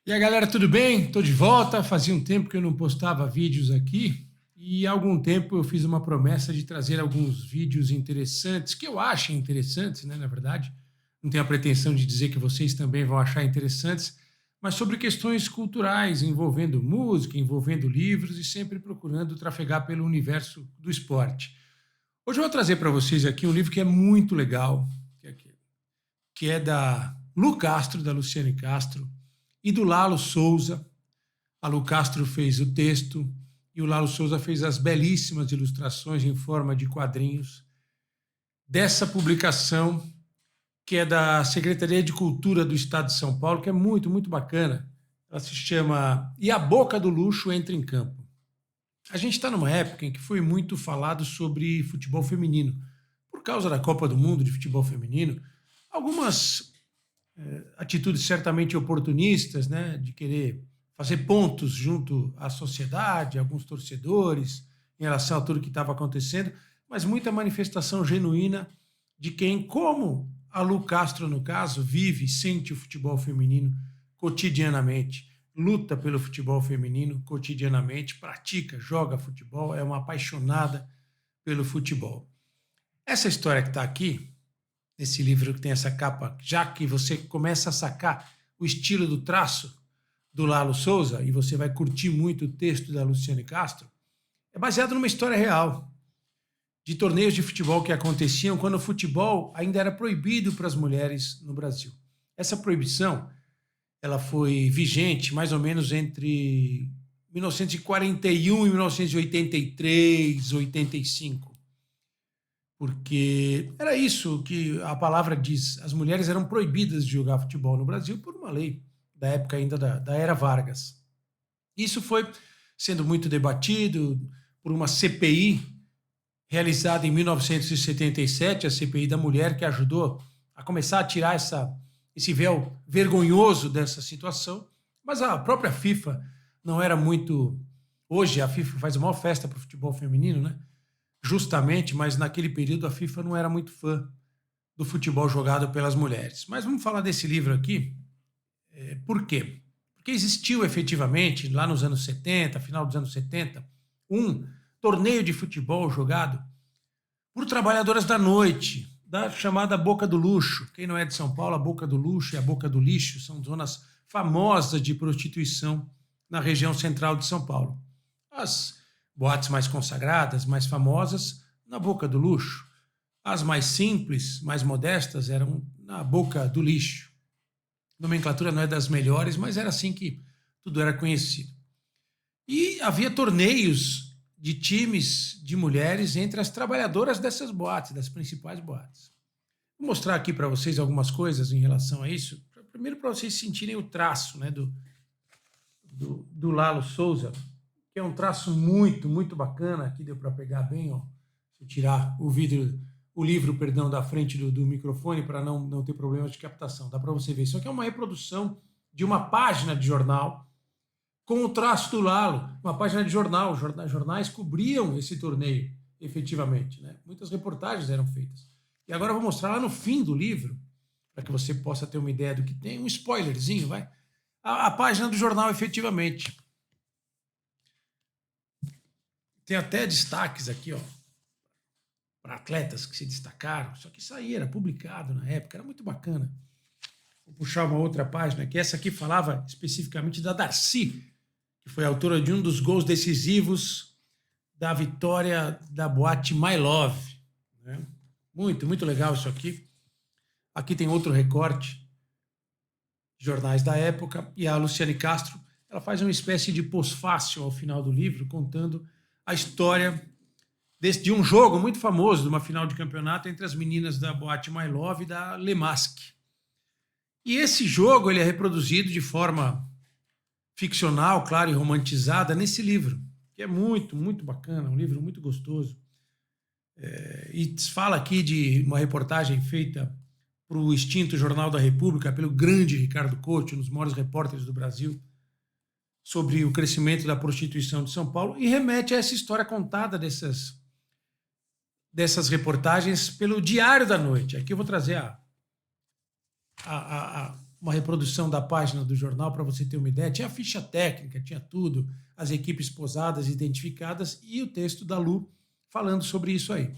E aí, galera, tudo bem? Tô de volta. Fazia um tempo que eu não postava vídeos aqui e há algum tempo eu fiz uma promessa de trazer alguns vídeos interessantes, que eu acho interessantes, né, na verdade. Não tenho a pretensão de dizer que vocês também vão achar interessantes, mas sobre questões culturais, envolvendo música, envolvendo livros e sempre procurando trafegar pelo universo do esporte. Hoje eu vou trazer para vocês aqui um livro que é muito legal, que é da Lu Castro, da Luciane Castro, e do Lalo Souza. A Lu Castro fez o texto e o Lalo Souza fez as belíssimas ilustrações em forma de quadrinhos dessa publicação, que é da Secretaria de Cultura do Estado de São Paulo, que é muito, muito bacana. Ela se chama E a Boca do Luxo Entra em Campo. A gente está numa época em que foi muito falado sobre futebol feminino. Por causa da Copa do Mundo de futebol feminino, algumas atitudes certamente oportunistas, né, de querer fazer pontos junto à sociedade, alguns torcedores, em relação a tudo que estava acontecendo, mas muita manifestação genuína de quem, como a Lu Castro, no caso, vive e sente o futebol feminino cotidianamente, luta pelo futebol feminino cotidianamente, pratica, joga futebol, é uma apaixonada pelo futebol. Essa história que está aqui, nesse livro que tem essa capa, já que você começa a sacar o estilo do traço do Lalo Souza, e você vai curtir muito o texto da Luciane Castro, é baseado numa história real de torneios de futebol que aconteciam quando o futebol ainda era proibido para as mulheres no Brasil. Essa proibição ela foi vigente mais ou menos entre 1941 e 1983, 85. Porque era isso que a palavra diz. As mulheres eram proibidas de jogar futebol no Brasil por uma lei da época ainda da era Vargas. Isso foi sendo muito debatido por uma CPI realizada em 1977, a CPI da Mulher, que ajudou a começar a tirar esse véu vergonhoso dessa situação. Mas a própria FIFA não era muito... Hoje a FIFA faz a maior festa para o futebol feminino, né? Justamente, mas naquele período a FIFA não era muito fã do futebol jogado pelas mulheres. Mas vamos falar desse livro aqui. Por quê? Porque existiu efetivamente, lá nos anos 70, final dos anos 70, um torneio de futebol jogado por trabalhadoras da noite, da chamada Boca do Luxo. Quem não é de São Paulo, a Boca do Luxo e a Boca do Lixo são zonas famosas de prostituição na região central de São Paulo. As boates mais consagradas, mais famosas, na Boca do Luxo. As mais simples, mais modestas, eram na Boca do Lixo. A nomenclatura não é das melhores, mas era assim que tudo era conhecido. E havia torneios de times de mulheres entre as trabalhadoras dessas boates, das principais boates. Vou mostrar aqui para vocês algumas coisas em relação a isso. Primeiro, para vocês sentirem o traço, né, do Lalo Souza, que é um traço muito, muito bacana. Aqui deu para pegar bem, ó. Se eu tirar o livro, perdão, da frente do microfone para não ter problemas de captação. Dá para você ver. Isso aqui é uma reprodução de uma página de jornal com o traço do Lalo. Uma página de jornal. Jornais cobriam esse torneio, efetivamente, né? Muitas reportagens eram feitas. E agora eu vou mostrar lá no fim do livro, para que você possa ter uma ideia do que tem. Um spoilerzinho, vai. A página do jornal, efetivamente. Tem até destaques aqui, ó, para atletas que se destacaram. Só que isso aí era publicado na época, era muito bacana. Vou puxar uma outra página, que essa aqui falava especificamente da Darcy, que foi autora de um dos gols decisivos da vitória da boate My Love, né? Muito, muito legal isso aqui. Aqui tem outro recorte de jornais da época, e a Luciane Castro, ela faz uma espécie de pós-fácil ao final do livro, contando a história de um jogo muito famoso, de uma final de campeonato entre as meninas da boate My Love e da Le Masque. E esse jogo ele é reproduzido de forma ficcional, claro, e romantizada nesse livro, que é muito, muito bacana, um livro muito gostoso. E fala aqui de uma reportagem feita para o extinto Jornal da República, pelo grande Ricardo Couto, um dos maiores repórteres do Brasil, sobre o crescimento da prostituição de São Paulo, e remete a essa história contada dessas reportagens pelo Diário da Noite. Aqui eu vou trazer uma reprodução da página do jornal para você ter uma ideia. Tinha a ficha técnica, tinha tudo, as equipes posadas, identificadas e o texto da Lu falando sobre isso aí.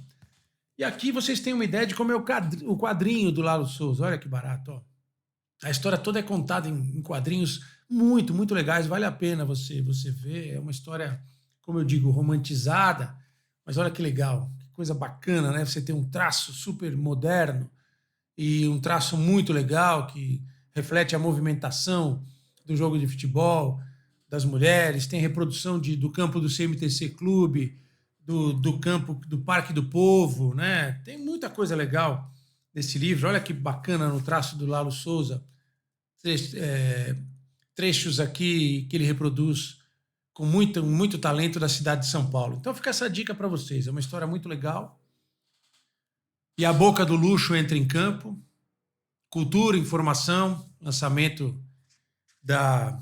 E aqui vocês têm uma ideia de como é o quadrinho do Lalo Souza. Olha que barato, ó. A história toda é contada em quadrinhos muito, muito legais. Vale a pena você ver. É uma história, como eu digo, romantizada. Mas olha que legal, que coisa bacana, né? Você tem um traço super moderno e um traço muito legal que reflete a movimentação do jogo de futebol, das mulheres. Tem reprodução do campo do CMTC Clube, do campo do Parque do Povo, né? Tem muita coisa legal nesse livro. Olha que bacana no traço do Lalo Souza. Trechos aqui que ele reproduz com muito, muito talento da cidade de São Paulo. Então fica essa dica para vocês. É uma história muito legal. E a Boca do Luxo entra em campo. Cultura, informação, lançamento da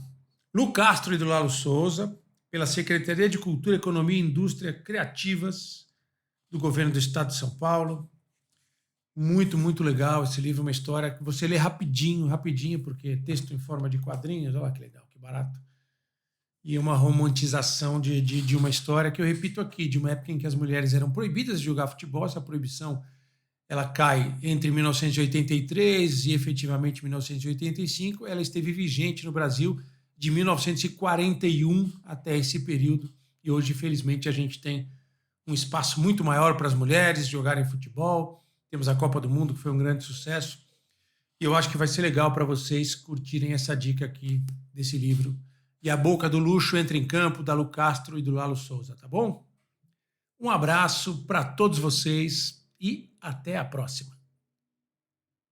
Lu Castro e do Lalo Souza, pela Secretaria de Cultura, Economia e Indústria Criativas do Governo do Estado de São Paulo. Muito, muito legal esse livro, uma história que você lê rapidinho, porque é texto em forma de quadrinhos, olha que legal, que barato. E uma romantização de uma história que eu repito aqui, de uma época em que as mulheres eram proibidas de jogar futebol. Essa proibição ela cai entre 1983 e efetivamente 1985. Ela esteve vigente no Brasil de 1941 até esse período. E hoje, felizmente, a gente tem um espaço muito maior para as mulheres jogarem futebol. Temos a Copa do Mundo, que foi um grande sucesso. E eu acho que vai ser legal para vocês curtirem essa dica aqui desse livro. E a Boca do Luxo entra em campo, da Lu Castro e do Lalo Souza, tá bom? Um abraço para todos vocês e até a próxima.